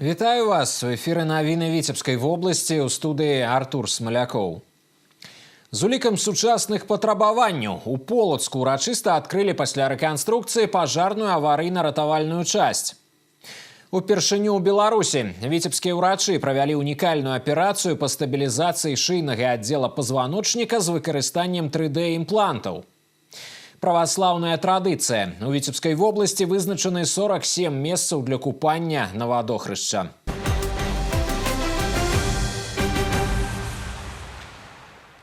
Вітаю вас! У эфіры навіны Віцебскай вобласці, у студыі Артур Смалякоў. З улікам сучасных патрабаванняў у Полацку урачыста адкрылі пасля рэканструкцыі пажарную аварыйна-ратавальную часць. Упершыню ў Беларусі віцебскія ўрачы правялі унікальную аперацыю па стабілізацыі шыйнага аддзела пазваночніка з выкарыстаннем 3D-імплантаў. Праваслаўная традыцыя. У Віцебскай вобласці вызначаны 47 месцаў для купання на вадохрышча.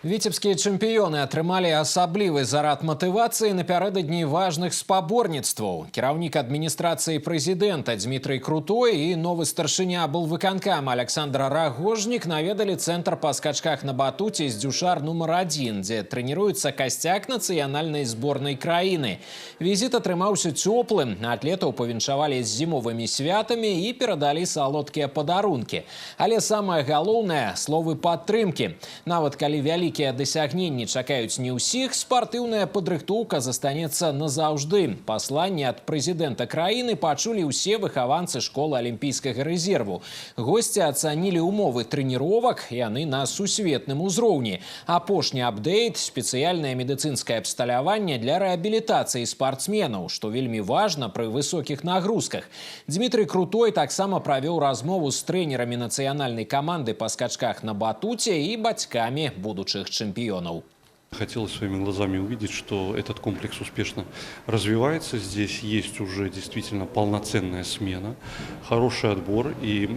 Віцебскія чэмпіёны атрымалі асаблівы зарад матывацыі напярэдадні важных спаборніцтваў. Кіраўнік адміністрацыі прэзідэнта Дмітрый Крутой і новы старшыня аблвыканкама Александр Рагожнік наведалі цэнтр па скачках на батуце з дзюшар нумар 1, дзе трэніруецца касцяк нацыянальнай зборнай краіны. Візіт атрымаўся цёплым, атлетаў павіншавалі з зімовымі святамі і перадалі салодкія падарункі. Але самае галоўнае – словы падтрымкі. Нават калі вялікія дасягненні чакаюць не ўсіх, спартыўная падрыхтоўка застанецца назаўжды. Пасланне ад прэзідэнта краіны пачулі ўсе выхаванцы школы алімпійскага рэзерву. Госці ацанілі ўмовы трэніровак, яны на сусветным узроўні. Апошні апдейт – спецыяльнае медыцынскае абсталяванне для рэабілітацыі спартсменаў, што вельмі важна пры высокіх нагрузках. Дмітрый Крутой таксама правёў размову з трэнерамі нацыянальнай каманды па скачках на батуце і бацькамі будучых чемпионов. Хотелось своими глазами увидеть, что этот комплекс успешно развивается. Здесь есть уже действительно полноценная смена, хороший отбор. И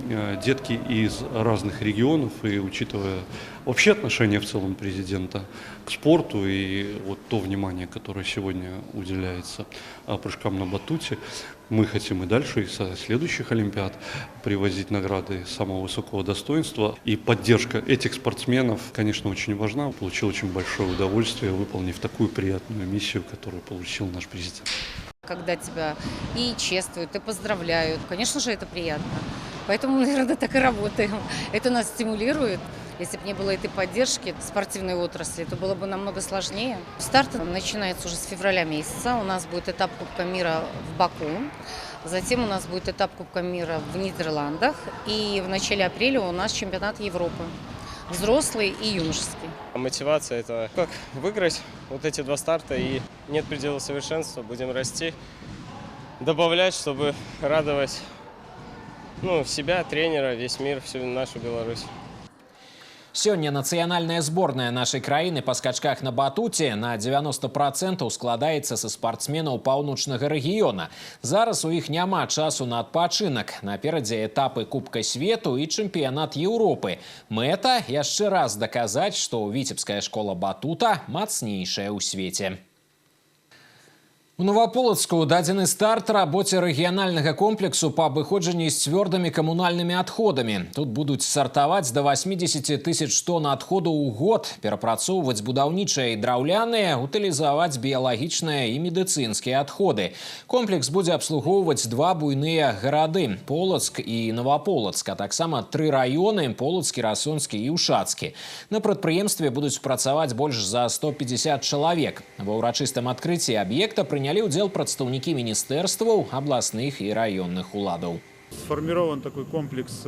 детки из разных регионов, и учитывая вообще отношение в целом президента к спорту и вот то внимание, которое сегодня уделяется прыжкам на батуте, мы хотим и дальше, и со следующих Олимпиад привозить награды самого высокого достоинства. И поддержка этих спортсменов, конечно, очень важна. Получил очень большое удовольствие, выполнив такую приятную миссию, которую получил наш президент. Когда тебя и чествуют, и поздравляют, конечно же, это приятно. Поэтому, наверное, так и работаем. Это нас стимулирует. Если бы не было этой поддержки спортивной отрасли, то было бы намного сложнее. Старт начинается уже с февраля месяца. У нас будет этап Кубка мира в Баку. Затем у нас будет этап Кубка мира в Нидерландах. И в начале апреля у нас чемпионат Европы. Взрослый и юношеский. Мотивация – это как выиграть вот эти два старта. И нет предела совершенства. Будем расти, добавлять, чтобы радовать себя, тренера, весь мир, всю нашу Беларусь. Сёння нацыянальная зборная нашай краіны па скачках на батуце на 90% складаецца са спартсменаў паўночнага рэгіёна. Зараз у іх няма часу на адпачынак. Наперадзе этапы Кубка свету і чэмпіянат Еўропы. Мэта – яшчэ раз даказаць, што віцебская школа батута мацнейшая ў свеце. У Новополацку дадзены старт рабоце рэгіянальнага комплексу па абыходжанні з цвёрдымі камунальнымі адходамі. Тут будуць сартаваць да 80 тысяч тонн адходу ў год, перапрацоўваць будаўнічыя і драўляныя, утылізаваць біялагічныя і медыцынскія адходы. Комплекс будзе абслугоўваць два буйныя гарады – Полацк і Новополацк, а таксама 3 раёны – Полацкі, Расонскі і Ушацкі. На прадпрыемстве будуць працаваць больш за 150 чалавек. Ва ўрачыстым адкрыцці аб'екта прынялі удзел прадстаўнікі міністэрстваў, абласных і раённых уладаў. Сформирован такой комплекс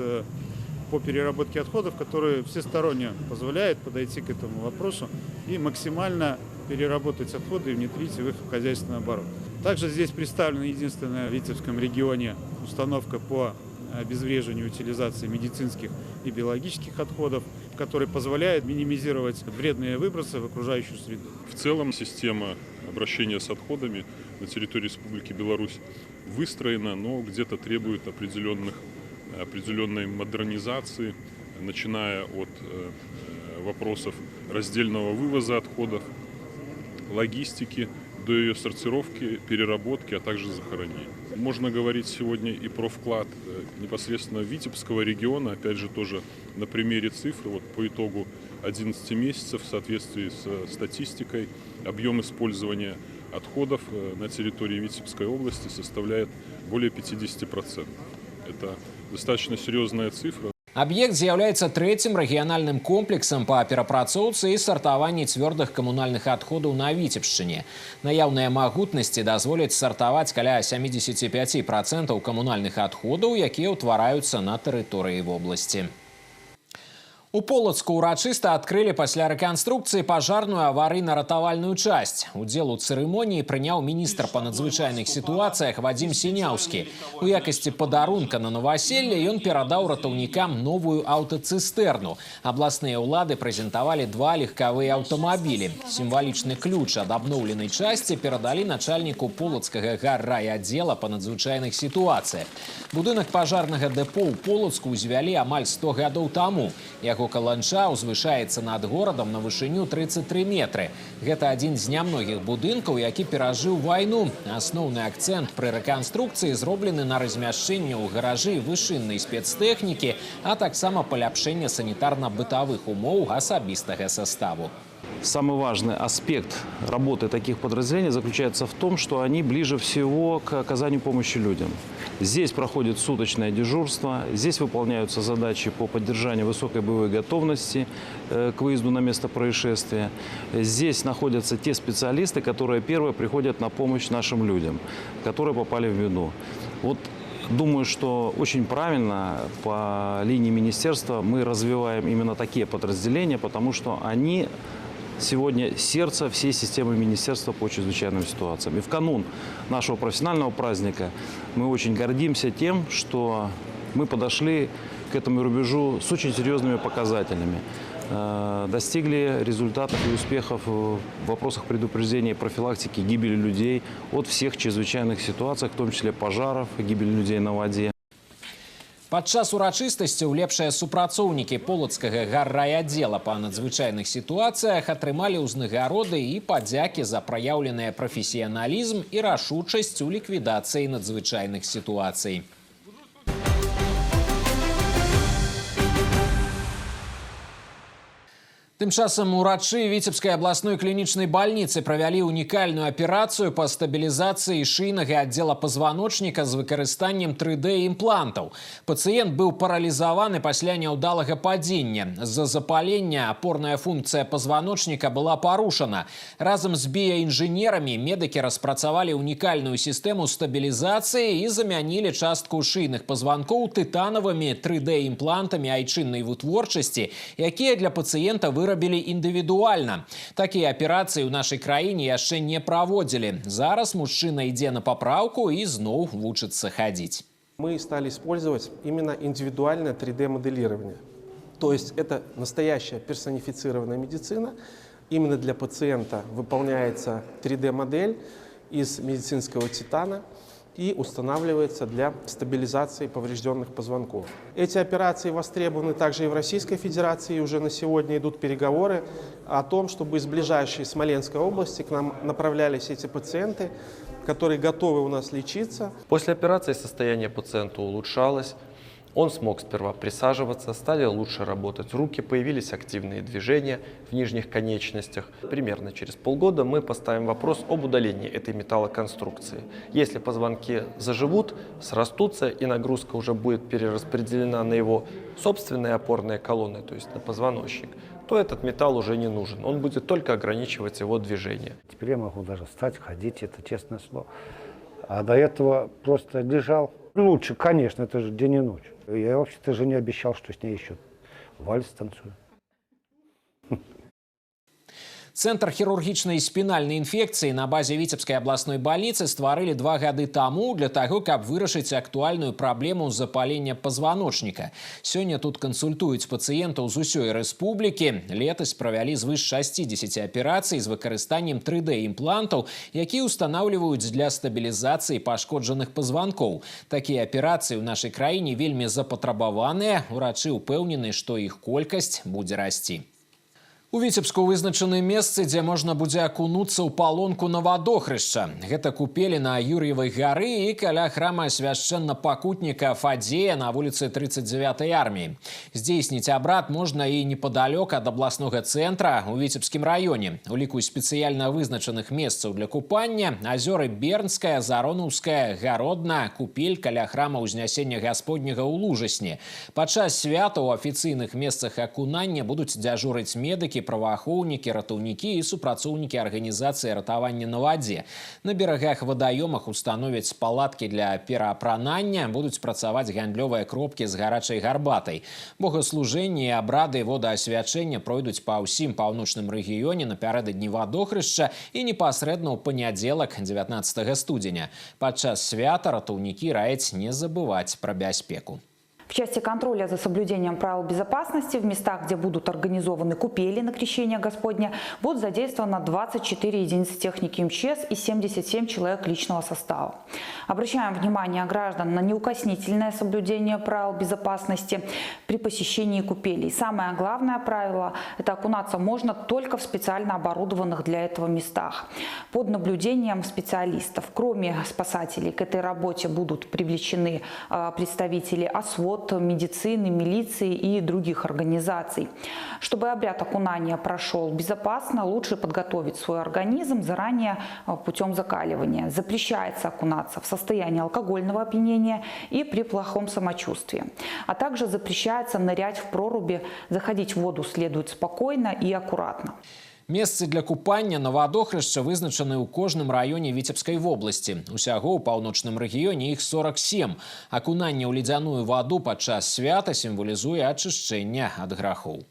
по переработке отходов, который всесторонне позволяет подойти к этому вопросу и максимально переработать отходы и внедрить в их хозяйственный оборот. Также здесь представлена единственная в Витебском регионе установка по обезвреживанию и утилизации медицинских и биологических отходов, который позволяет минимизировать вредные выбросы в окружающую среду. В целом система обращения с отходами на территории Республики Беларусь выстроена, но где-то требует определенной модернизации, начиная от вопросов раздельного вывоза отходов, логистики, до ее сортировки, переработки, а также захоронения. Можно говорить сегодня и про вклад непосредственно Витебского региона, опять же тоже на примере цифр. Вот по итогу 11 месяцев в соответствии с статистикой объем использования отходов на территории Витебской области составляет более 50%. Это достаточно серьезная цифра. Аб'ект з'яўляецца трэцім рэгіянальным комплексам па перапрацоўцы і сартаванні цвёрдых камунальных адходаў на Віцебшчыне. Наяўныя магутнасці дазволяць сартаваць каля 75% камунальных адходаў, якія ўтвараюцца на тэрыторыі вобласці. У Полацку урачыста адкрылі пасля рэканструкцыі пажарную аварыйна-ратавальную часць. Удзел у цырымоніі прыняў міністр па надзвычайных сітуацыях Вадзім Сіняўскі. У якасці падарунка на новаселле ён перадаў ратаўнікам новую аўтацыстэрну. Абласныя ўлады прэзентавалі 2 легкавыя аўтамабілі. Сімвалічны ключ ад абноўленай часці перадалі начальніку Полацкага гаррайаддзела па надзвычайных сітуацыях. Будынак пажарнага дэпо ў Полацку ўзвялі амаль 100 гадоў таму. Яго каланча ўзвышаецца над горадам на вышыню 33 метры. Гэта адзін з нямногіх будынкаў, які перажыў вайну. Асноўны акцэнт пры рэканструкцыі зроблены на размяшчэнне ў гаражы вышыннай спецтэхнікі, а таксама паляпшэнне санітарна-бытавых умоў асабістага составу. Самый важный аспект работы таких подразделений заключается в том, что они ближе всего к оказанию помощи людям. Здесь проходит суточное дежурство, здесь выполняются задачи по поддержанию высокой боевой готовности к выезду на место происшествия. Здесь находятся те специалисты, которые первые приходят на помощь нашим людям, которые попали в беду. Вот думаю, что очень правильно по линии министерства мы развиваем именно такие подразделения, потому что они сегодня сердце всей системы министерства по чрезвычайным ситуациям. И в канун нашего профессионального праздника мы очень гордимся тем, что мы подошли к этому рубежу с очень серьезными показателями. Достигли результатов и успехов в вопросах предупреждения и профилактики гибели людей от всех чрезвычайных ситуаций, в том числе пожаров, гибели людей на воде. Падчас урачыстасцяў лепшыя супрацоўнікі Полацкага гаррайаддзела па надзвычайных сітуацыях атрымалі ўзнагароды і падзякі за праяўленыя прафесіяналізм і рашучасць у ліквідацыі надзвычайных сітуацый. Тым часам урачы Віцебскай абласной клінічнай бальніцы правялі унікальную аперацыю па стабілізацыі шыйнага аддзела пазваночніка з выкарыстаннем 3D-імплантаў. Пацыент быў паралізаваны пасля няўдалага падзення. З-за запалення апорная функцыя пазваночніка была парушана. Разам з біяінжынерамі медыкі распрацавалі унікальную сістэму стабілізацыі і замянілі частку шыйных пазванкоў тытанавымі 3D-імплантамі айчыннай вытворчасці, якія для пацыента вырабілі індывідуальна. Такія аперацыі ў нашай краіне яшчэ не праводзілі. Зараз мужчына ідзе на папраўку і зноў вучыцца хадзіць. Мы стали использовать именно индивидуальное 3D-моделирование. То есть это настоящая персонифицированная медицина. Именно для пациента выполняется 3D-модель из медицинского титана и устанавливается для стабилизации поврежденных позвонков. Эти операции востребованы также и в Российской Федерации, и уже на сегодня идут переговоры о том, чтобы из ближайшей Смоленской области к нам направлялись эти пациенты, которые готовы у нас лечиться. После операции состояние пациента улучшалось. Он смог сперва присаживаться, стали лучше работать руки, появились активные движения в нижних конечностях. Примерно через полгода мы поставим вопрос об удалении этой металлоконструкции. Если позвонки заживут, срастутся и нагрузка уже будет перераспределена на его собственные опорные колонны, то есть на позвоночник, то этот металл уже не нужен. Он будет только ограничивать его движение. Теперь я могу даже встать, ходить, это честное слово. А до этого просто лежал. Лучше, конечно, это же день и ночь. Я вообще-то жене обещал, что с ней еще вальс танцую. Цэнтр хірургічнай і спінальнай інфекцыі на базе Віцебскай абласной бальніцы стварылі 2 гады таму для таго, каб вырашыць актуальную праблему запалення пазваночніка. Сёння тут кансультуюць пацыентаў з усёй рэспублікі. Летась правялі звыш 60 аперацый з выкарыстаннем 3D-імплантаў, якія ўстанаўліваюць для стабілізацыі пашкоджаных пазванкоў. Такія аперацыі ў нашай краіне вельмі запатрабаваныя. Урачы ўпэўнены, што іх колькасць будзе расці. У Віцебску вызначаны месцы, дзе можна будзе акунуцца ў палонку Навадохрышча. Гэта купелі на Юр'евай гары і каля храма свяшчэнна-пакутніка Фадзея на вуліцы 39-й арміі. Здзейсніць абрад можна і непадалёк ад абласнога цэнтра у Віцебскім раёне. У ліку спецыяльна вызначаных месцаў для купання азёры Бернская, Заронаўская, Гародна, купель каля храма ўзнясення Гасподняга ў Лужасні. Падчас свята ў афіцыйных месцах акунання будуць дзяжурыць медыкі, праваахоўнікі, ратаўнікі і супрацоўнікі арганізацыі ратавання на вадзе. На берагах вадаёмах установяць палаткі для пераапранання, будуць працаваць гандлёвыя кропкі з гарачай гарбатай. Богаслужэнні і абрады водаасвячэння пройдуць па ўсім паўночным рэгіёне напярэдадні Вадохрышча і непасрэдна ў панядзелак 19 студзеня. Падчас свята ратаўнікі раяць не забываць пра бяспеку. В части контроля за соблюдением правил безопасности в местах, где будут организованы купели на Крещение Господня, будут задействовано 24 единицы техники МЧС и 77 человек личного состава. Обращаем внимание граждан на неукоснительное соблюдение правил безопасности при посещении купелей. Самое главное правило – это окунаться можно только в специально оборудованных для этого местах. Под наблюдением специалистов. Кроме спасателей к этой работе будут привлечены представители ОСВОД, медицины, милиции и других организаций. Чтобы обряд окунания прошел безопасно, лучше подготовить свой организм заранее путем закаливания. Запрещается окунаться в состоянии алкогольного опьянения и при плохом самочувствии. А также запрещается нырять в проруби, заходить в воду следует спокойно и аккуратно. Месцы для купання на Вадохрышча вызначаны ў кожным раёне Віцебскай вобласці. Усяго ў паўночным рэгіёне іх 47. Акунанне ў ледзяную ваду падчас свята сімвалізуе ачышчэнне ад грахоў.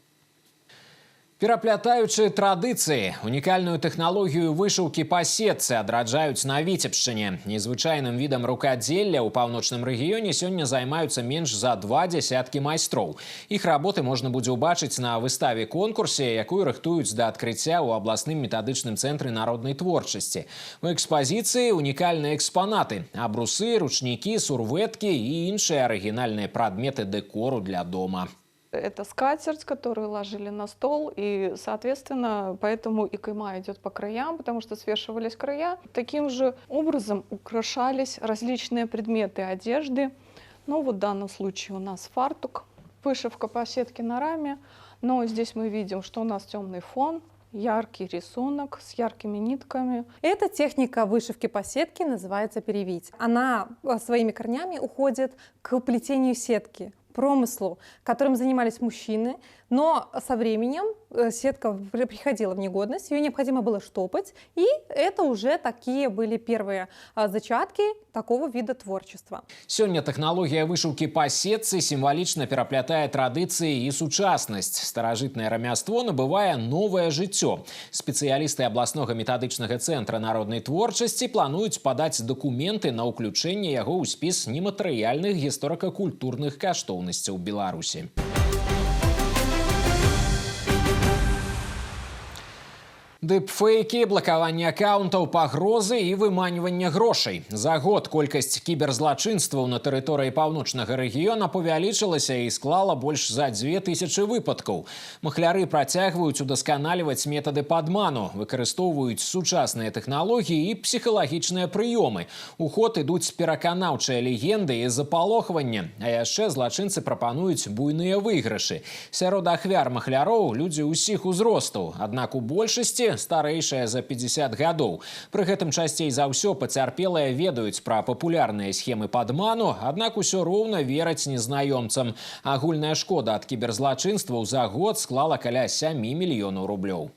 Пераплятаючы традыцыі, унікальную тэхналогію вышыўкі па сетцы адраджаюць на Віцебшчыне. Незвычайным відам рукадзелля ў паўночным рэгіёне сёння займаюцца менш за 2 дзясяткі майстроў. Іх работы можна будзе ўбачыць на выставе-конкурсе, якую рыхтуюць да адкрыцця ў абласным метадычным цэнтры народнай творчасці. У экспазіцыі унікальныя экспанаты – абрусы, ручнікі, сурвэткі і іншыя арыгінальныя прадметы дэкору для дома. Это скатерть, которую ложили на стол, и, соответственно, поэтому и кайма идет по краям, потому что свешивались края. Таким же образом украшались различные предметы одежды. Ну, вот в данном случае у нас фартук, вышивка по сетке на раме, но здесь мы видим, что у нас темный фон, яркий рисунок с яркими нитками. Эта техника вышивки по сетке называется перевить. Она своими корнями уходит к плетению сетки, промыслу, которым занимались мужчины, но со временем сетка приходила в негодность, ее необходимо было штопать, и это уже такие были первые зачатки такого вида творчества. Сёння тэхналогія вышыўкі па сетцы сімвалічна пераплятае традыцыі і сучаснасць. Старажытнае рамяство набывае новае жыццё. Спецыялісты абласнога метадычнага цэнтра народнай творчасці плануюць падаць дакументы на ўключэнне яго ў спіс нематэрыяльных гісторыка-культурных каштоўнасцяў Беларусі. Дыпфейкі, блакаванне аккаунтаў, пагрозы і выманьванне грошай. За год колькасць кіберзлачынстваў на тэрыторыі паўночнага рэгіёна павялічылася і склала больш за 2000 выпадкаў. Махляры працягваюць удасканаліваць метады падману, выкарыстоўваюць сучасныя тэхналогіі і псіхалагічныя прыёмы. У ход ідуць пераканаўчыя легенды і запалохванне, а яшчэ злачынцы прапануюць буйныя выйгрышы. Сярод ахвяр махляроў людзі ўсіх узростаў, аднак у большасці старэйшая за 50 гадоў. Пры гэтым часцей за ўсё пацярпелыя ведаюць пра папулярныя схемы падману, аднак усё роўна вераць незнаёмцам. Агульная шкода ад кіберзлачынстваў за год склала каля 7 мільёнаў рублёў.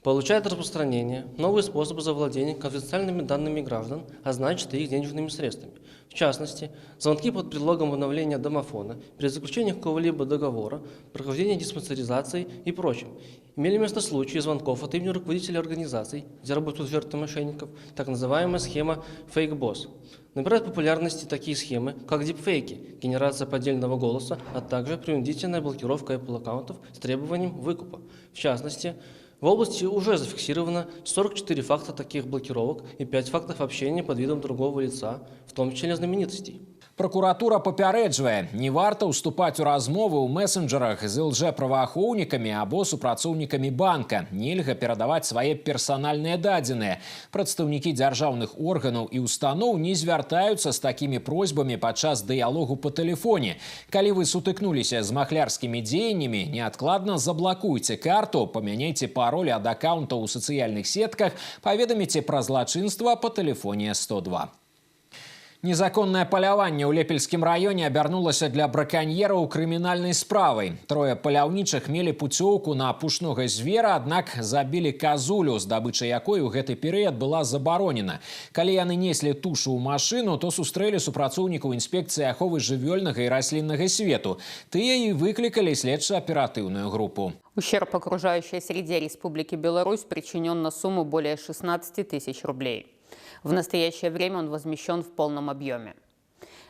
Получает распространение новые способы завладения конфиденциальными данными граждан, а значит и их денежными средствами. В частности, звонки под предлогом обновления домофона, при заключении какого-либо договора, прохождении диспансеризации и прочим. Имели место случаи звонков от имени руководителей организаций, где работают жертвы мошенников, так называемая схема «фейк-босс». Набирают популярности такие схемы, как дипфейки, генерация поддельного голоса, а также принудительная блокировка Apple аккаунтов с требованием выкупа. В частности, в области уже зафиксировано 44 факта таких блокировок и 5 фактов общения под видом другого лица, в том числе знаменитостей. Прокуратура папярэджвае, не варта ўступаць у размовы ў месенджерах з лжэправаахоўнікамі або супрацоўнікамі банка. Нельга перадаваць свае персанальныя дадзеныя. Прадстаўнікі дзяржаўных органаў і устаноў не звяртаюцца з такімі просьбамі падчас дыялогу па тэлефоне. Калі вы сутыкнуліся з махлярскімі дзеяннямі, неадкладна заблакуйце карту, памяняйце пароль ад аккаунта ў сацыяльных сетках, паведаміце пра злачынства па тэлефоне 102. Незаконное паляванне ў Лепельскім раёне абярнулася для браканьераў крымінальнай справай. Трое паляўнічых мелі пуцёўку на пушнога звера, аднак забілі казулю, здабыча якой у гэты перыяд была забаронена. Калі яны неслі тушу ў машыну, то сустрэлі супрацоўнікаў інспекцыі аховы жывёльнага і расліннага свету. Тыя і выклікалі следча-аператыўную группу. Ущерб окружающей среде Республики Беларусь причинен на сумму более 16 тысяч рублей. В настоящее время он возмещен в полном объеме.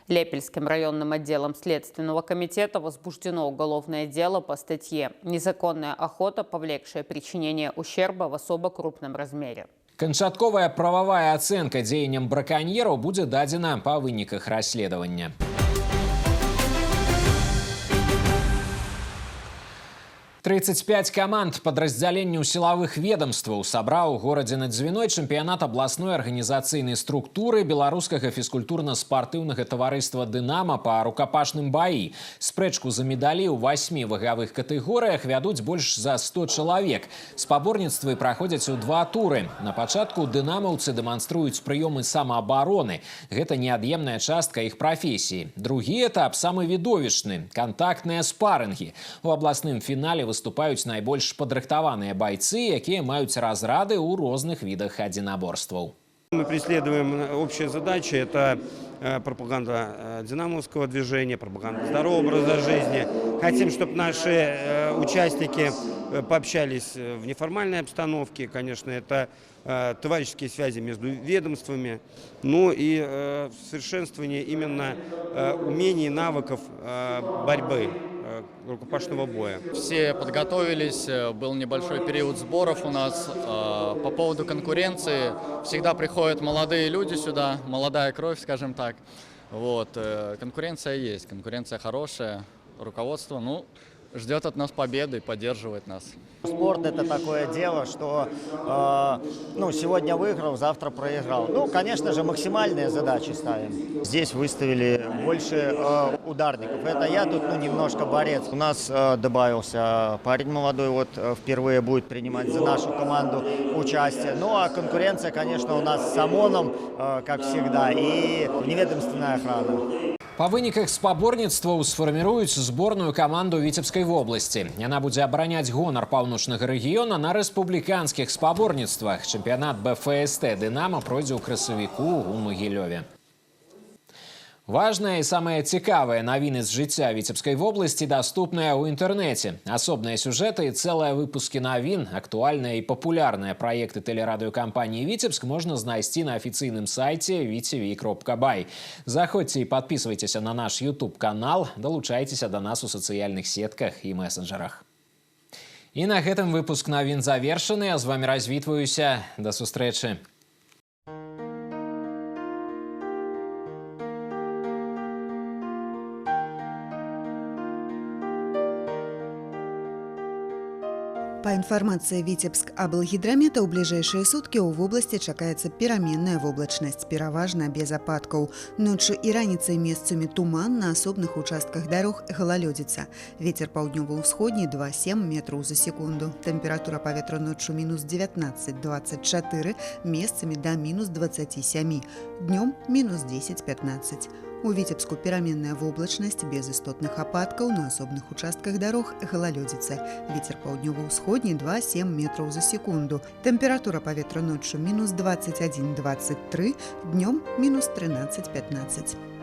Лепельским районным отделом Следственного комитета возбуждено уголовное дело по статье «Незаконная охота, повлекшая причинение ущерба в особо крупном размере». Канчатковая правовая оценка дзеянням браканьераў будзе дадзена па выніках расследавання. «35 команд подразделенняў силовых ведомстваў сабраў у горадзе над Звіной чэмпіянат абласной арганізацыйнай структуры беларускага фізкультурна-спартыўнага таварыства «Дынамо» па рукапашным баі. Спрэчку за медалі ў 8 вагавых катэгорыях вядуць больш за 100 чалавек. Спаборніцтвы праходзяць у 2 туры. На пачатку дынамаўцы дэманструюць прыёмы самаабароны. Гэта неад'емная частка іх прафесіі. Другі этап самы відовішчны – кантактныя спарынгі. У абласным фінале выступаюць найбольш падрыхтаваныя бойцы, якія маюць разрады ў розных відах адзінаборстваў. Мы преследуем общие задачи. Это пропаганда динамовского движения, пропаганда здорового образа жизни. Хотим, чтобы наши участники пообщались в неформальной обстановке. Конечно, это товарищеские связи между ведомствами. Ну и совершенствование именно умений и навыков борьбы, рукопашного боя. Все подготовились, был небольшой период сборов у нас. По поводу конкуренции всегда приходят молодые люди сюда, молодая кровь, скажем так. Вот. Конкуренция есть, конкуренция хорошая, руководство ждет от нас победы, поддерживает нас. Спорт – это такое дело, что сегодня выиграл, завтра проиграл. Конечно же, максимальные задачи ставим. Здесь выставили больше ударников. Это я тут немножко борец. У нас добавился парень молодой, впервые будет принимать за нашу команду участие. Ну а конкуренция, конечно, у нас с ОМОНом, как всегда, и неведомственная охрана. Па выніках спаборніцтваў сфарміруюць зборную каманду Віцебскай вобласці. Яна будзе абараняць гонар паўночнага рэгіёна на рэспубліканскіх спаборніцтвах. Чэмпіянат БФСТ «Дынамо» пройдзе ў красавіку ў Магілёве. Важныя і самыя цікавыя навіны з жыцця Віцебскай вобласці даступныя ў інтэрнэце. Асобныя сюжэты і цэлыя выпускі навін, актуальныя і папулярныя праекты тэлерадыёкампаніі «Віцебск» можна знайсці на афіцыйным сайце vtv.by. Заходзьце і падпісвайцеся на наш YouTube-канал, далучайцеся да нас у сацыяльных сетках і месенджерах. І на гэтым выпуск навін завершаны, а з вамі развітваюся. Да сустрэчы. По информации Витебск-Аблгидромета, у ближайшие сутки у области чакаецца пераменная воблачнасць, пераважна без ападкаў. Ноччу і раніцай месцамі туман, на асобных участках дарог галалёдзіца. Ветер паўднёва-ўсходні 2,7 метраў за секунду. Тэмпература паветра ноччу мінус 19-24, месцамі да мінус 27. Днём мінус 10-15. У Витебску пераменная воблачнасць без істотных ападкаў, на асобных участках дарог галалёдзіца. Ветер паўднёва-ўсходні 2,7 метраў за секунду. Тэмпература паветра ноччу мінус 21-23, днём мінус 13-15.